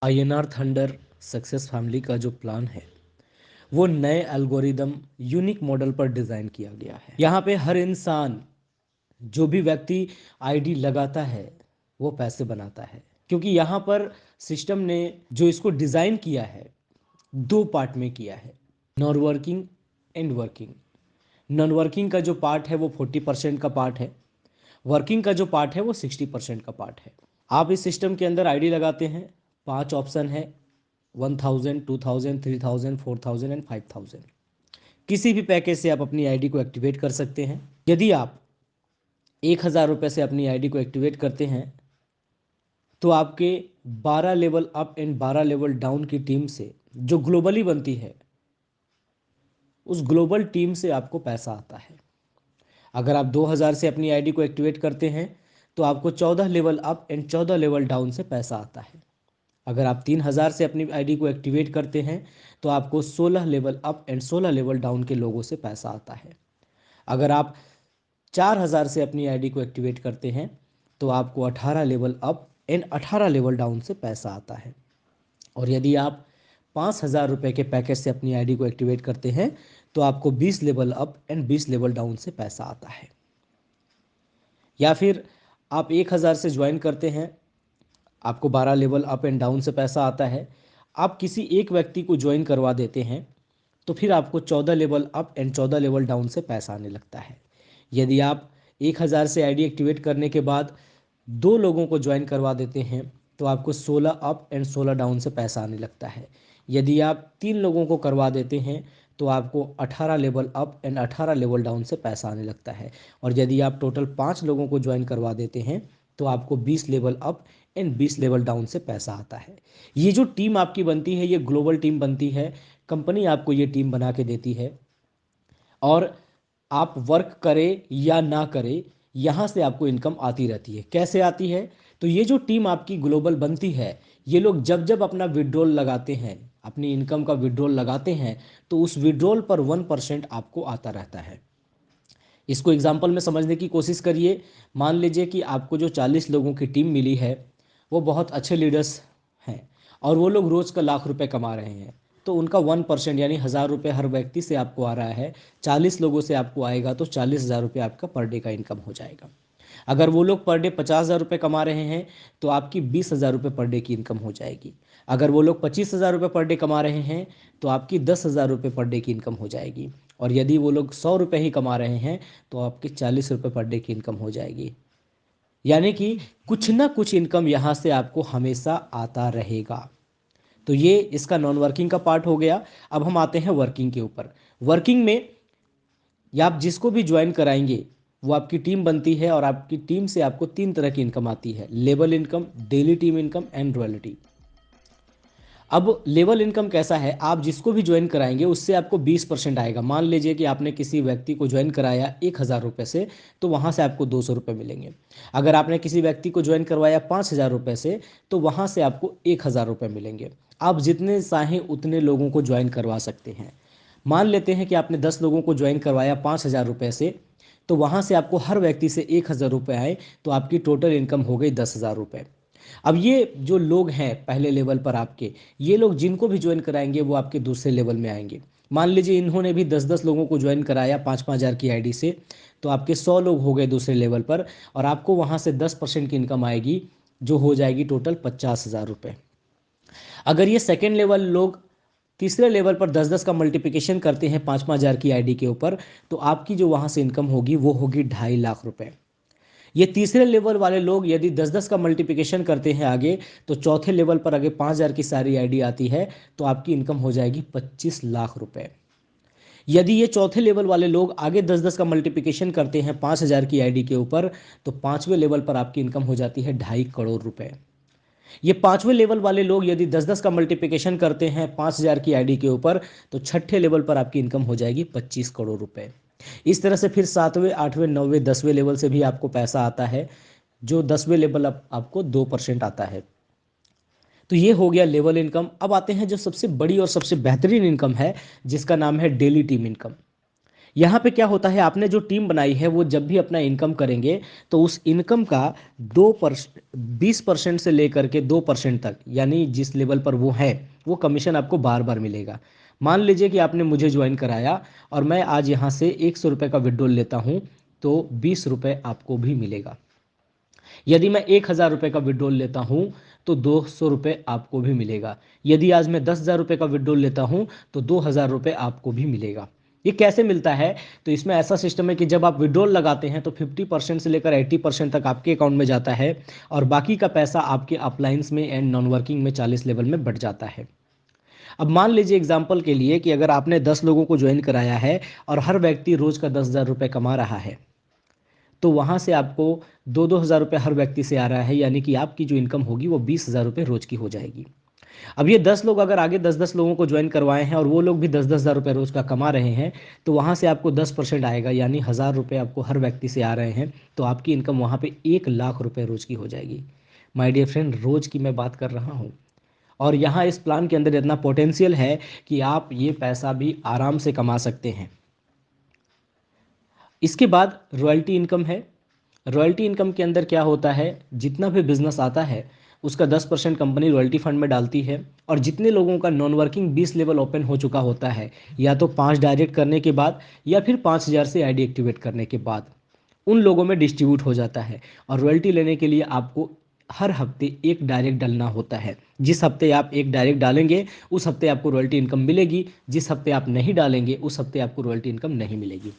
INR thunder success family का जो plan है वो नए एल्गोरिदम यूनिक मॉडल पर डिज़ाइन किया गया है। यहाँ पे हर इंसान, जो भी व्यक्ति आईडी लगाता है वो पैसे बनाता है, क्योंकि यहाँ पर सिस्टम ने जो इसको डिज़ाइन किया है दो पार्ट में किया है, non working and working. Non working का जो पार्ट है वो 40% का पार्ट है, वर्किंग का जो पार्ट है वो 60% का पार्ट है। आप इस सिस्टम के अंदर आईडी लगाते हैं, 5 ऑप्शन है, 1000, 2000, 3000, 4000 एंड 5000। किसी भी पैकेज से आप अपनी आईडी को एक्टिवेट कर सकते हैं। यदि आप 1000 रुपये से अपनी आईडी को एक्टिवेट करते हैं तो आपके 12 level up and 12 level down की टीम से जो ग्लोबली बनती है उस ग्लोबल टीम से आपको पैसा आता है। अगर आप 2000 से अपनी आईडी को एक्टिवेट करते हैं तो आपको 14 level up and 14 level down से पैसा आता है। अगर आप 3000 से अपनी आईडी को एक्टिवेट करते हैं तो आपको 16 level up and 16 level down के लोगों से पैसा आता है। अगर आप 4000 से अपनी आईडी को एक्टिवेट करते हैं तो आपको 18 level up and 18 level down से पैसा आता है। और यदि आप 5000 रुपये के पैकेज से अपनी आईडी को एक्टिवेट करते हैं तो आपको 20 level up and 20 level down से पैसा आता है। या फिर आप 1000 से ज्वाइन करते हैं, आपको 12 लेवल अप एंड डाउन से पैसा आता है। आप किसी एक व्यक्ति को ज्वाइन करवा देते हैं तो फिर आपको 14 level up and 14 level down से पैसा आने लगता है। यदि आप 1000 से आईडी एक्टिवेट करने के बाद दो लोगों को ज्वाइन करवा देते हैं तो आपको 16 अप एंड 16 डाउन से पैसा आने लगता है। यदि आप 3 लोगों को करवा देते हैं तो आपको 18 level up and 18 level down से पैसा आने लगता है। और यदि आप टोटल 5 लोगों को ज्वाइन करवा देते हैं तो आपको 20 level up and 20 level down से पैसा आता है। ये जो टीम आपकी बनती है ये ग्लोबल टीम बनती है, कंपनी आपको ये टीम बना के देती है। और आप वर्क करें या ना करें, यहाँ से आपको इनकम आती रहती है। कैसे आती है? तो ये जो टीम आपकी ग्लोबल बनती है, ये लोग जब जब अपना विड्रॉल लगाते हैं, अपनी इनकम का विड्रॉल लगाते हैं, तो उस विड्रॉल पर 1% आपको आता रहता है। इसको एग्जाम्पल में समझने की कोशिश करिए। मान लीजिए कि आपको जो 40 लोगों की टीम मिली है वो बहुत अच्छे लीडर्स हैं और वो लोग रोज़ का लाख रुपए कमा रहे हैं, तो उनका 1% यानी 1000 रुपये हर व्यक्ति से आपको आ रहा है। 40 लोगों से आपको आएगा तो 40,000 रुपये आपका पर डे का इनकम हो जाएगा। अगर वो लोग पर डे 50,000 रुपये कमा रहे हैं तो आपकी 20,000 रुपये पर डे की इनकम हो जाएगी। अगर वो लोग 25,000 रुपये पर डे कमा रहे हैं तो आपकी 10,000 रुपये पर डे की इनकम हो जाएगी। और यदि वो लोग 100 रुपये ही कमा रहे हैं तो आपकी 40 रुपये पर डे की इनकम हो जाएगी। यानी कि कुछ ना कुछ इनकम यहाँ से आपको हमेशा आता रहेगा। तो ये इसका नॉन वर्किंग का पार्ट हो गया। अब हम आते हैं वर्किंग के ऊपर। वर्किंग में या आप जिसको भी ज्वाइन कराएंगे वो आपकी टीम बनती है और आपकी टीम से आपको 3 तरह की इनकम आती है, level income, daily team income and royalty. अब लेवल इनकम कैसा है? आप जिसको भी ज्वाइन कराएंगे उससे आपको 20% आएगा। मान लीजिए कि आपने किसी व्यक्ति को ज्वाइन कराया 1000 रुपये से, तो वहाँ से आपको 200 रुपये मिलेंगे। अगर आपने किसी व्यक्ति को ज्वाइन करवाया 5000 रुपये से तो वहाँ से आपको 1000 रुपये मिलेंगे। आप जितने चाहें उतने लोगों को ज्वाइन करवा सकते हैं। मान लेते हैं कि आपने 10 लोगों को ज्वाइन करवाया 5000 रुपये से, तो वहाँ से आपको हर व्यक्ति से 1000 रुपये आए तो आपकी टोटल इनकम हो गई 10,000 रुपये। अब ये जो लोग हैं पहले लेवल पर आपके, ये लोग जिनको भी ज्वाइन कराएंगे वो आपके दूसरे लेवल में आएंगे। मान लीजिए इन्होंने भी 10-10 लोगों को ज्वाइन कराया 5-5 हज़ार की आईडी से, तो आपके 100 लोग हो गए दूसरे लेवल पर और आपको वहाँ से 10% की इनकम आएगी जो हो जाएगी टोटल 50,000 रुपये। अगर ये सेकेंड लेवल लोग तीसरे लेवल पर 10-10 का मल्टीप्लिकेशन करते हैं 5-5 हज़ार की आईडी के ऊपर, तो आपकी जो वहाँ से इनकम होगी वो होगी 2.5 लाख रुपये। ये तीसरे लेवल वाले लोग यदि 10-10 का मल्टीप्लिकेशन करते हैं आगे, तो चौथे लेवल पर अगर 5,000 की सारी आईडी आती है तो आपकी इनकम हो जाएगी 25 लाख रुपए। यदि ये चौथे लेवल वाले लोग आगे 10-10 का मल्टीप्लिकेशन करते हैं 5,000 की आईडी के ऊपर, तो पांचवें लेवल पर आपकी इनकम हो जाती है 2.5 करोड़ रुपए। ये पांचवें लेवल वाले लोग यदि 10-10 का मल्टीप्लिकेशन करते हैं 5,000 की आईडी के ऊपर, तो छठे लेवल पर आपकी इनकम हो जाएगी 25 करोड़ रुपए। इस तरह से फिर सातवें, आठवें, नौवें, 10वें लेवल से भी आपको पैसा आता है, जो 10वें लेवल आपको 2% आता है। तो ये हो गया लेवल इनकम। अब आते हैं जो सबसे बड़ी और सबसे बेहतरीन इनकम है, जिसका नाम है डेली टीम इनकम। यहाँ पे क्या होता है, आपने जो टीम बनाई है वो जब भी अपना इनकम करेंगे तो उस इनकम का 20% से लेकर के 2% तक, यानी जिस लेवल पर वो है वो कमीशन आपको बार बार मिलेगा। मान लीजिए कि आपने मुझे ज्वाइन कराया और मैं आज यहाँ से 100 रुपये का विड्रॉल लेता हूँ, तो 20 रुपये आपको भी मिलेगा। यदि मैं 1,000 रुपये का विड्रॉल लेता हूँ तो 200 रुपये आपको भी मिलेगा। यदि आज मैं 10,000 रुपये का विड्रॉल लेता हूँ तो 2,000 रुपये आपको भी मिलेगा। ये कैसे मिलता है? तो इसमें ऐसा सिस्टम है कि जब आप विड्रॉल लगाते हैं तो 50% से लेकर 80% तक आपके अकाउंट में जाता है और बाकी का पैसा आपके अपलाइंस में एंड नॉन वर्किंग में 40 लेवल में बढ़ जाता है। अब मान लीजिए एग्जाम्पल के लिए कि अगर आपने 10 लोगों को ज्वाइन कराया है और हर व्यक्ति रोज़ का 10,000 रुपये कमा रहा है, तो वहाँ से आपको 2-2 हज़ार रुपये हर व्यक्ति से आ रहा है, यानी कि आपकी जो इनकम होगी वो 20,000 रुपये रोज की हो जाएगी। अब ये 10 लोग अगर आगे 10-10 लोगों को ज्वाइन करवाए हैं और वो लोग भी 10-10 हज़ार रुपये रोज का कमा रहे हैं, तो वहाँ से आपको 10% आएगा, यानी 1,000 रुपये आपको हर व्यक्ति से आ रहे हैं, तो आपकी इनकम वहाँ पे 1,00,000 रुपये रोज की हो जाएगी। माय डियर फ्रेंड, रोज की मैं बात कर रहा हूँ। और यहाँ इस प्लान के अंदर इतना पोटेंशियल है कि आप ये पैसा भी आराम से कमा सकते हैं। इसके बाद रॉयल्टी इनकम है। रॉयल्टी इनकम के अंदर क्या होता है, जितना भी बिजनेस आता है उसका 10% कंपनी रॉयल्टी फंड में डालती है, और जितने लोगों का नॉन वर्किंग 20 लेवल ओपन हो चुका होता है, या तो 5 डायरेक्ट करने के बाद या फिर 5,000 से आईडी एक्टिवेट करने के बाद, उन लोगों में डिस्ट्रीब्यूट हो जाता है। और रॉयल्टी लेने के लिए आपको हर हफ्ते एक डायरेक्ट डालना होता है। जिस हफ्ते आप एक डायरेक्ट डालेंगे उस हफ्ते आपको रॉयल्टी इनकम मिलेगी, जिस हफ्ते आप नहीं डालेंगे उस हफ्ते आपको रॉयल्टी इनकम नहीं मिलेगी।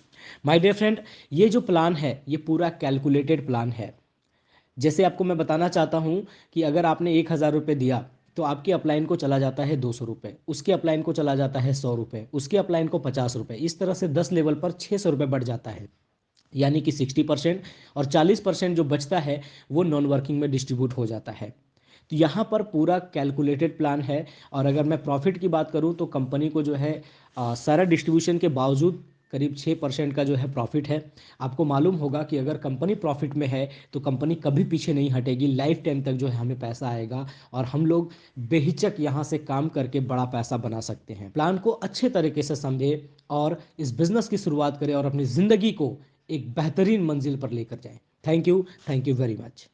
माय डियर फ्रेंड, ये जो प्लान है ये पूरा कैलकुलेटेड प्लान है। जैसे आपको मैं बताना चाहता हूँ कि अगर आपने 1,000 रुपये दिया तो आपके अपलाइन को चला जाता है 200 रुपये, उसके अपलाइन को चला जाता है 100 रुपये, उसके अपलाइन को 50 रुपये, इस तरह से 10 लेवल पर 600 रुपये बढ़ जाता है, यानी कि 60%। और 40% जो बचता है वो नॉन वर्किंग में डिस्ट्रीब्यूट हो जाता है। तो यहाँ पर पूरा कैलकुलेटेड प्लान है। और अगर मैं प्रॉफिट की बात करूँ तो कंपनी को जो है सारा डिस्ट्रीब्यूशन के बावजूद करीब 6% का जो है प्रॉफिट है। आपको मालूम होगा कि अगर कंपनी प्रॉफिट में है तो कंपनी कभी पीछे नहीं हटेगी, लाइफ टाइम तक जो है हमें पैसा आएगा और हम लोग बेहिचक यहाँ से काम करके बड़ा पैसा बना सकते हैं। प्लान को अच्छे तरीके से समझे और इस बिज़नेस की शुरुआत करें और अपनी ज़िंदगी को एक बेहतरीन मंजिल पर लेकर जाएं। Thank you very much.